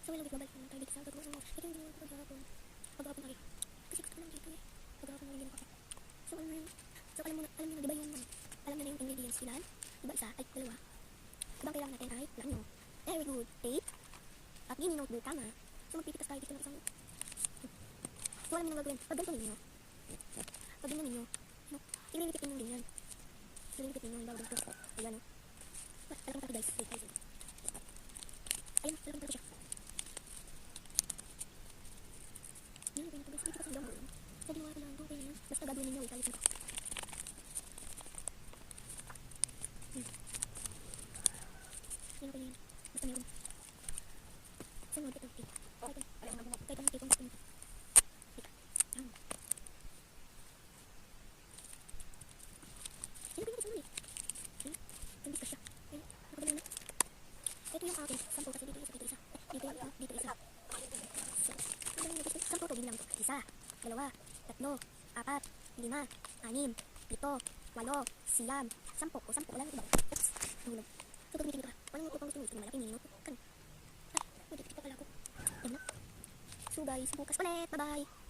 So, may lagay babalik ng tayo dito sa gagawin mo. Ito yung ginawa ko paghapon. Paghapon tayo. Kasi gusto ko lang dito eh. Paghapon mo yung ginawa ko. So, alam mo yun. So, alam mo na, diba yung, alam na yung ingredients ilan? Diba isa ay dalawa? Diba kailangan natin ay, lang nyo. Very good. Tape. At yun yung notebook. Tama. So, magpipitas tayo dito ng isang. So, alam mo na gagawin. Pag ganito ninyo. Pag ganyan ninyo. No? Ililipit ninyo ganyan. Ililipit ninyo yung bago ganito. Ayan o. Talagang tayo guys. Wait, ayun. Ayun, talagang tayo siya. Yan, ganyan to guys. Dito kasi lang. So, ginawa ko lang. Okay na yun. Basta gagawin ninyo. Wait, ayusin ko. Yan, okay na yan. Basta meron. Sunod, ito. Okay. Kahit ang tape ang gusto nito. Wait. Yan. Yan, ganyan kasi naman eh. Yan. Tandis ka siya. Yan. Nakadala na. Ito yung akin. 10 kasi dito isa. Dito isa. Dito isa. So, nakadala na dito. 10 to. Bilang to. 1, 2, 3, 4, 5, 6, 7, 8, 9, 10. O 10. Wala na ito ba? Oops. Nahulog. So, gagamitin ito ha. Walang upang gusto mo. Ito na malaki. Ninot. Kan. Ay, pwede. Ito pala ako. Yan na. So guys, bukas ulit. Bye-bye.